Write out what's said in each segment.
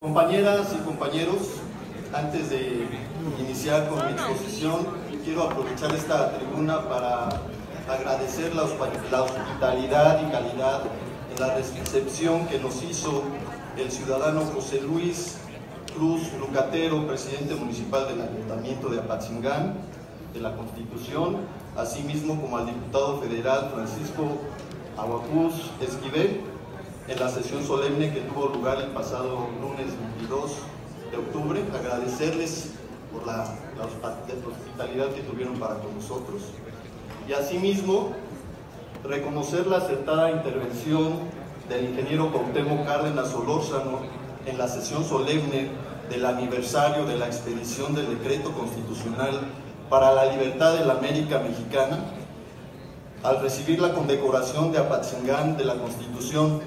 Compañeras y compañeros, antes de iniciar con mi exposición, quiero aprovechar esta tribuna para agradecer la hospitalidad y calidad en la recepción que nos hizo el ciudadano José Luis Cruz Lucatero, presidente municipal del Ayuntamiento de Apatzingán, de la Constitución, asimismo como al diputado federal Francisco Aguacuz Esquivel, en la sesión solemne que tuvo lugar el pasado lunes 22 de octubre. Agradecerles por la hospitalidad que tuvieron para con nosotros. Y asimismo, reconocer la acertada intervención del ingeniero Cuauhtémoc Cárdenas Solórzano en la sesión solemne del aniversario de la expedición del decreto constitucional para la libertad de la América Mexicana, al recibir la condecoración de Apatzingán de la Constitución,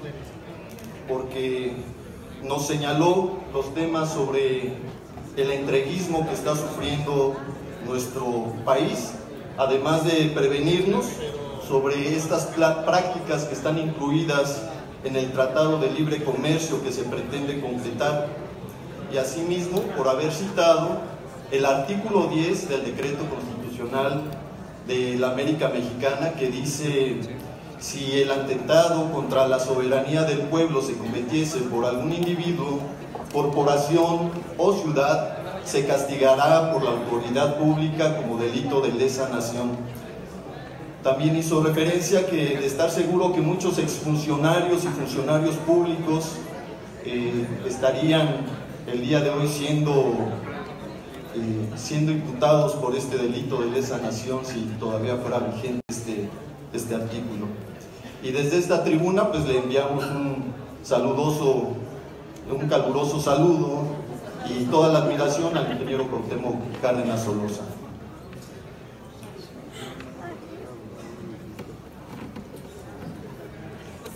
porque nos señaló los temas sobre el entreguismo que está sufriendo nuestro país, además de prevenirnos sobre estas prácticas que están incluidas en el Tratado de Libre Comercio que se pretende completar, y asimismo por haber citado el artículo 10 del decreto constitucional de la América Mexicana, que dice: si el atentado contra la soberanía del pueblo se cometiese por algún individuo, corporación o ciudad, se castigará por la autoridad pública como delito de lesa nación. También hizo referencia de estar seguro que muchos exfuncionarios y funcionarios públicos estarían el día de hoy siendo imputados por este delito de lesa nación si todavía fuera vigente este artículo. Y desde esta tribuna pues le enviamos un caluroso saludo y toda la admiración al ingeniero Cuauhtémoc Cárdenas Solórzano.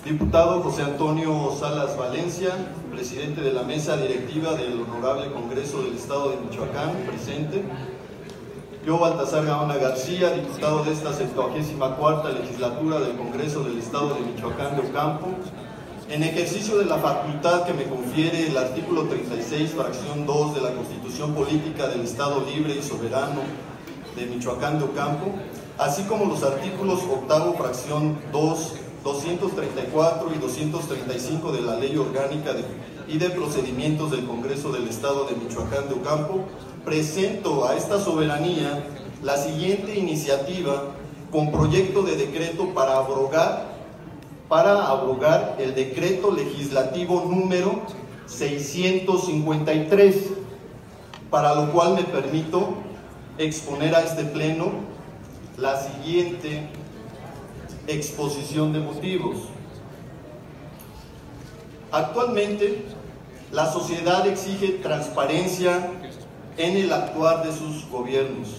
Diputado José Antonio Salas Valencia, presidente de la mesa directiva del Honorable Congreso del Estado de Michoacán, presente. Yo, Baltasar Gaona García, diputado de esta 74ª legislatura del Congreso del Estado de Michoacán de Ocampo, en ejercicio de la facultad que me confiere el artículo 36, fracción 2 de la Constitución Política del Estado Libre y Soberano de Michoacán de Ocampo, así como los artículos 8º, fracción 2, 234 y 235 de la Ley Orgánica y de Procedimientos del Congreso del Estado de Michoacán de Ocampo, presento a esta soberanía la siguiente iniciativa con proyecto de decreto para abrogar el decreto legislativo número 653, para lo cual me permito exponer a este pleno la siguiente exposición de motivos. Actualmente, la sociedad exige transparencia en el actuar de sus gobiernos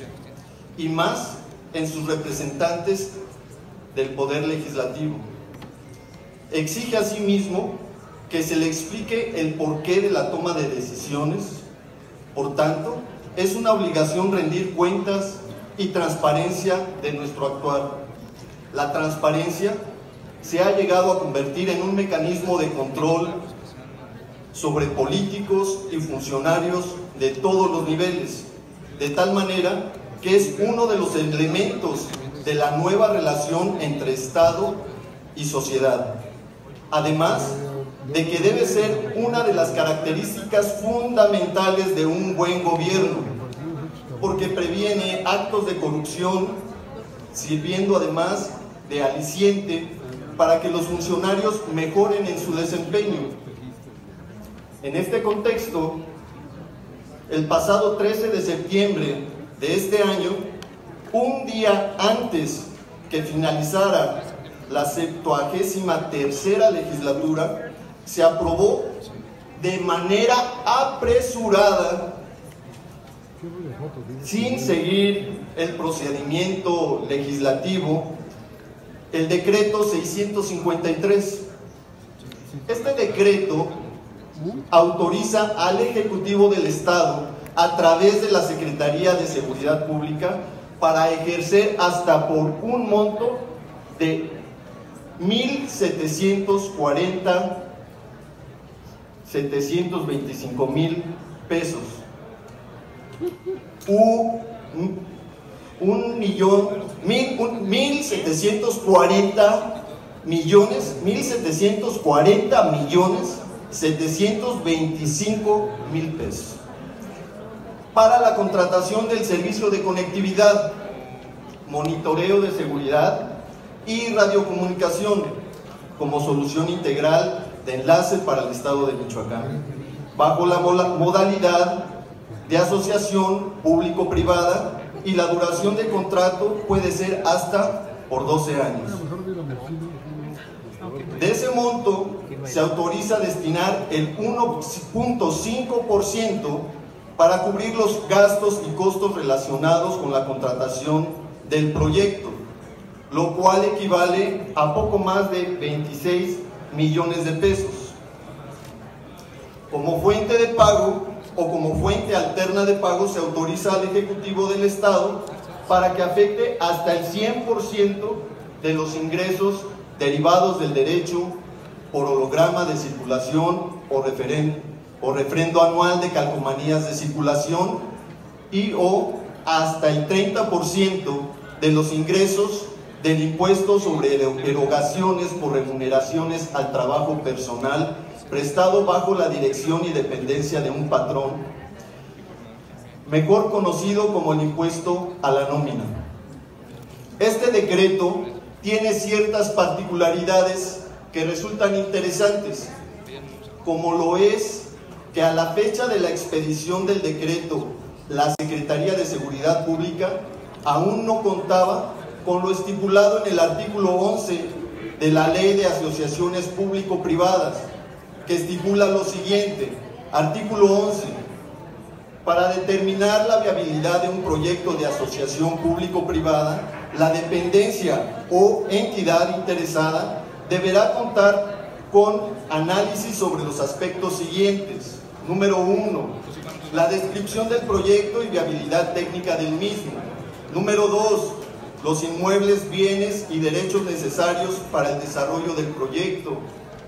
y más en sus representantes del poder legislativo. Exige asimismo que se le explique el porqué de la toma de decisiones. Por tanto, es una obligación rendir cuentas y transparencia de nuestro actuar. La transparencia se ha llegado a convertir en un mecanismo de control sobre políticos y funcionarios de todos los niveles, de tal manera que es uno de los elementos de la nueva relación entre Estado y sociedad, además de que debe ser una de las características fundamentales de un buen gobierno, porque previene actos de corrupción, sirviendo además de aliciente para que los funcionarios mejoren en su desempeño. En este contexto, el pasado 13 de septiembre de este año, un día antes que finalizara la 73ª legislatura, se aprobó de manera apresurada, sin seguir el procedimiento legislativo, el decreto 653. Este decreto autoriza al Ejecutivo del Estado, a través de la Secretaría de Seguridad Pública, para ejercer hasta por un monto de 1,740 725,000 pesos. 1.740.725.000 pesos para la contratación del servicio de conectividad, monitoreo de seguridad y radiocomunicación como solución integral de enlace para el estado de Michoacán, bajo la modalidad de asociación público-privada, y la duración de contrato puede ser hasta por 12 años. De ese monto se autoriza destinar el 1.5% para cubrir los gastos y costos relacionados con la contratación del proyecto, lo cual equivale a poco más de 26 millones de pesos. Como fuente de pago o como fuente alterna de pago, se autoriza al Ejecutivo del Estado para que afecte hasta el 100% de los ingresos derivados del derecho por holograma de circulación o refrendo anual de calcomanías de circulación, y o hasta el 30% de los ingresos del impuesto sobre erogaciones por remuneraciones al trabajo personal prestado bajo la dirección y dependencia de un patrón, mejor conocido como el impuesto a la nómina. Este decreto tiene ciertas particularidades que resultan interesantes, como lo es que a la fecha de la expedición del decreto, la Secretaría de Seguridad Pública aún no contaba con lo estipulado en el artículo 11 de la Ley de Asociaciones Público-Privadas, que estipula lo siguiente. Artículo 11. Para determinar la viabilidad de un proyecto de asociación público-privada, la dependencia o entidad interesada deberá contar con análisis sobre los aspectos siguientes. Número 1. La descripción del proyecto y viabilidad técnica del mismo. Número 2. Los inmuebles, bienes y derechos necesarios para el desarrollo del proyecto.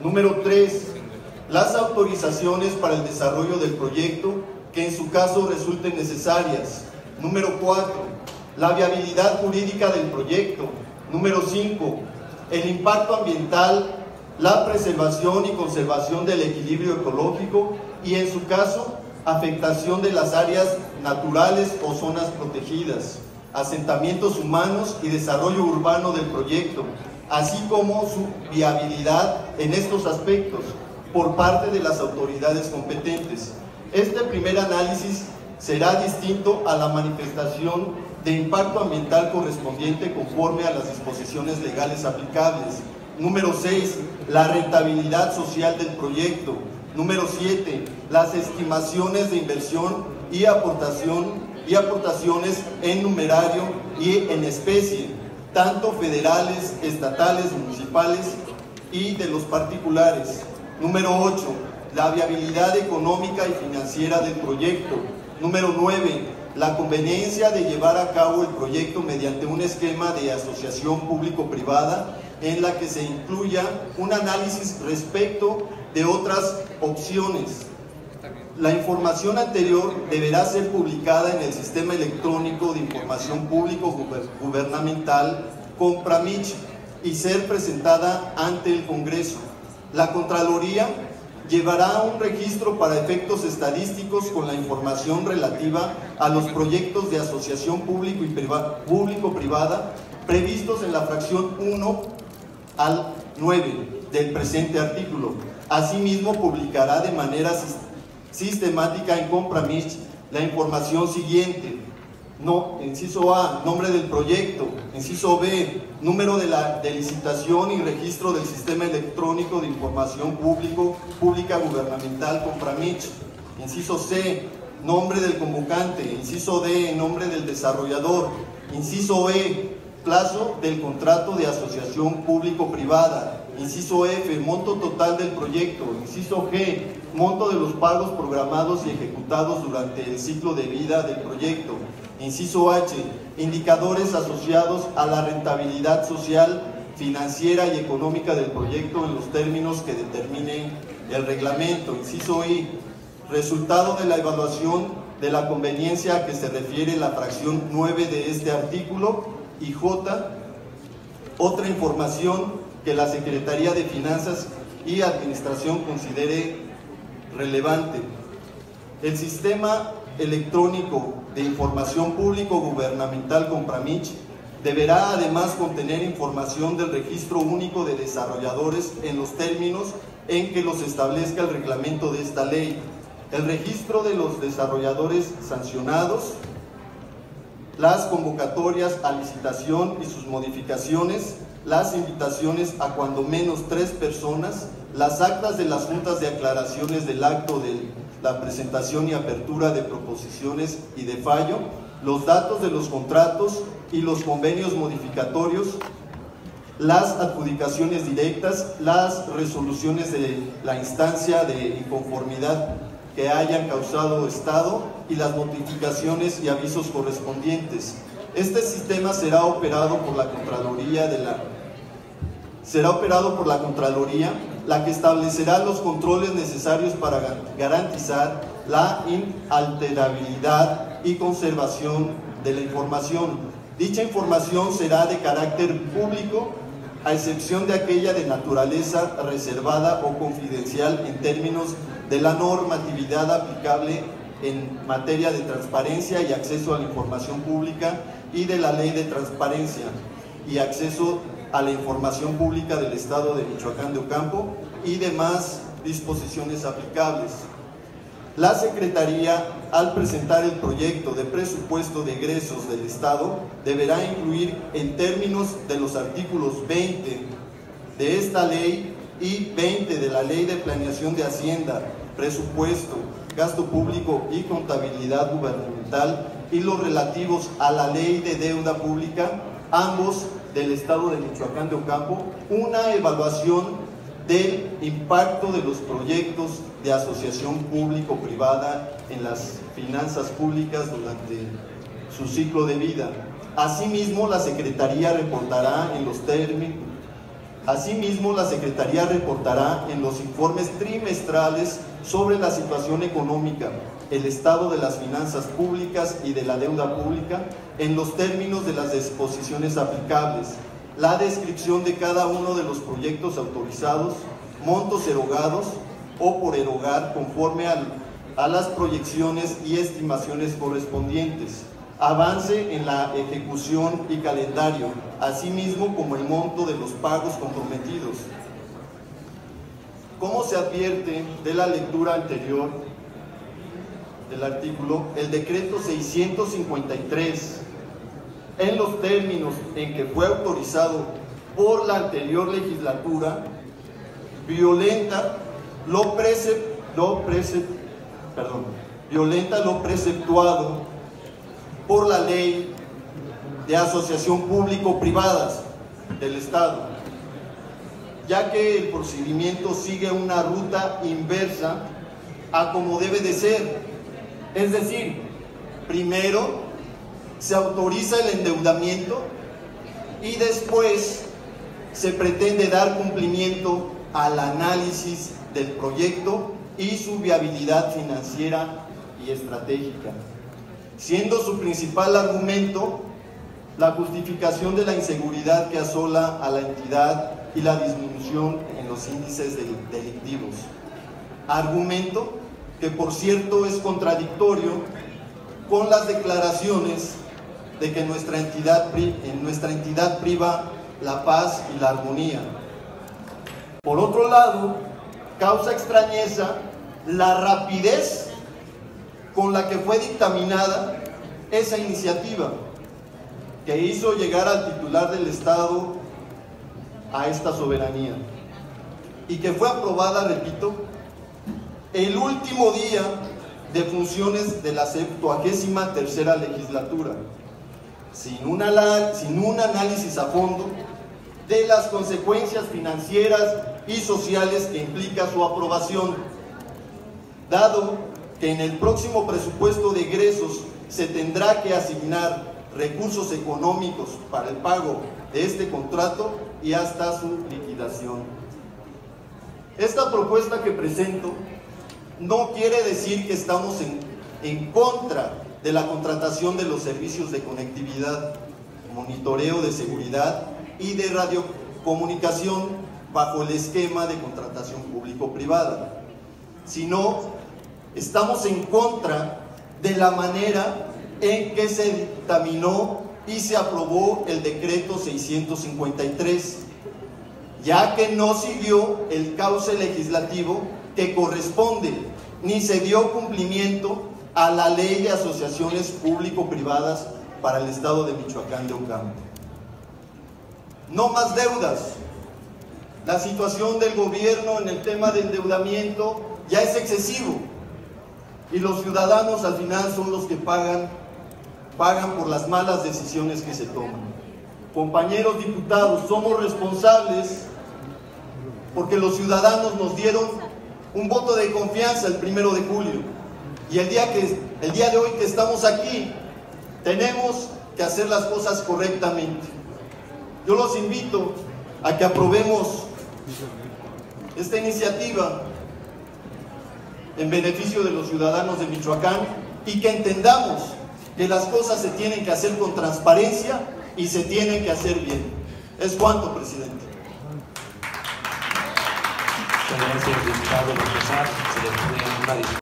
Número 3. Las autorizaciones para el desarrollo del proyecto que en su caso resulten necesarias. Número 4. La viabilidad jurídica del proyecto. Número 5. El impacto ambiental, la preservación y conservación del equilibrio ecológico y en su caso afectación de las áreas naturales o zonas protegidas, asentamientos humanos y desarrollo urbano del proyecto, así como su viabilidad en estos aspectos por parte de las autoridades competentes. Este primer análisis será distinto a la manifestación de impacto ambiental correspondiente conforme a las disposiciones legales aplicables. Número 6. La rentabilidad social del proyecto. Número 7. Las estimaciones de inversión y aportaciones en numerario y en especie, tanto federales, estatales, municipales y de los particulares. Número 8. La viabilidad económica y financiera del proyecto. Número 9. La conveniencia de llevar a cabo el proyecto mediante un esquema de asociación público-privada en la que se incluya un análisis respecto de otras opciones. La información anterior deberá ser publicada en el Sistema Electrónico de Información Público-Gubernamental, Compramich, y ser presentada ante el Congreso. La Contraloría llevará un registro para efectos estadísticos con la información relativa a los proyectos de asociación público-privada previstos en la fracción 1 al 9 del presente artículo. Asimismo, publicará de manera sistemática en Compramich la información siguiente. Inciso A, nombre del proyecto. Inciso B, número de licitación y registro del Sistema Electrónico de Información Pública Gubernamental Compramich. Inciso C, nombre del convocante. Inciso D, nombre del desarrollador. Inciso E, plazo del contrato de asociación público-privada. Inciso F, monto total del proyecto. Inciso G, monto de los pagos programados y ejecutados durante el ciclo de vida del proyecto. Inciso H, indicadores asociados a la rentabilidad social, financiera y económica del proyecto en los términos que determine el reglamento, inciso I, resultado de la evaluación de la conveniencia a que se refiere la fracción 9 de este artículo, y J, otra información que la Secretaría de Finanzas y Administración considere relevante. El Sistema Electrónico de Información Público Gubernamental Compramich deberá además contener información del Registro Único de Desarrolladores en los términos en que los establezca el reglamento de esta ley. El registro de los desarrolladores sancionados, las convocatorias a licitación y sus modificaciones, las invitaciones a cuando menos 3 personas, las actas de las juntas de aclaraciones del acto de la presentación y apertura de proposiciones y de fallo, los datos de los contratos y los convenios modificatorios, las adjudicaciones directas, las resoluciones de la instancia de inconformidad que hayan causado estado y las notificaciones y avisos correspondientes. Este sistema será operado por la Contraloría la que establecerá los controles necesarios para garantizar la inalterabilidad y conservación de la información. Dicha información será de carácter público, a excepción de aquella de naturaleza reservada o confidencial en términos de la normatividad aplicable en materia de transparencia y acceso a la información pública y de la Ley de Transparencia y Acceso a la Información Pública del Estado de Michoacán de Ocampo y demás disposiciones aplicables. La Secretaría, al presentar el proyecto de presupuesto de egresos del Estado, deberá incluir en términos de los artículos 20 de esta ley y 20 de la Ley de Planeación de Hacienda, Presupuesto, Gasto Público y Contabilidad Gubernamental y los relativos a la Ley de Deuda Pública, ambos del Estado de Michoacán de Ocampo, una evaluación del impacto de los proyectos de asociación público-privada en las finanzas públicas durante su ciclo de vida. Asimismo, la Secretaría reportará en los informes trimestrales sobre la situación económica, el estado de las finanzas públicas y de la deuda pública en los términos de las disposiciones aplicables, la descripción de cada uno de los proyectos autorizados, montos erogados o por erogar conforme a las proyecciones y estimaciones correspondientes, avance en la ejecución y calendario, asimismo como el monto de los pagos comprometidos. Como se advierte de la lectura anterior del artículo, el decreto 653, en los términos en que fue autorizado por la anterior legislatura, violenta lo preceptuado por la Ley de Asociación Público-Privadas del Estado, ya que el procedimiento sigue una ruta inversa a como debe de ser. Es decir, primero se autoriza el endeudamiento y después se pretende dar cumplimiento al análisis del proyecto y su viabilidad financiera y estratégica, siendo su principal argumento la justificación de la inseguridad que asola a la entidad y la disminución en los índices delictivos. Argumento que, por cierto, es contradictorio con las declaraciones de que en nuestra entidad priva la paz y la armonía. Por otro lado, causa extrañeza la rapidez con la que fue dictaminada esa iniciativa, que hizo llegar al titular del Estado a esta soberanía y que fue aprobada, repito, el último día de funciones de la 73ª legislatura, sin un análisis a fondo de las consecuencias financieras y sociales que implica su aprobación, dado que en el próximo presupuesto de egresos se tendrá que asignar recursos económicos para el pago de este contrato y hasta su liquidación. Esta propuesta que presento no quiere decir que estamos en contra de la contratación de los servicios de conectividad, monitoreo de seguridad y de radiocomunicación bajo el esquema de contratación público-privada, sino estamos en contra de la manera en que se dictaminó y se aprobó el decreto 653, ya que no siguió el cauce legislativo que corresponde, ni se dio cumplimiento a la ley de asociaciones público-privadas para el estado de Michoacán de Ocampo. No más deudas. La situación del gobierno en el tema de endeudamiento ya es excesivo y los ciudadanos al final son los que pagan por las malas decisiones que se toman. Compañeros diputados, somos responsables porque los ciudadanos nos dieron un voto de confianza el 1 de julio y el día de hoy que estamos aquí tenemos que hacer las cosas correctamente. Yo los invito a que aprobemos esta iniciativa en beneficio de los ciudadanos de Michoacán y que entendamos que las cosas se tienen que hacer con transparencia y se tienen que hacer bien. Es cuanto, presidente. Muchas gracias, diputado Baltasar. Se le pide una disculpa.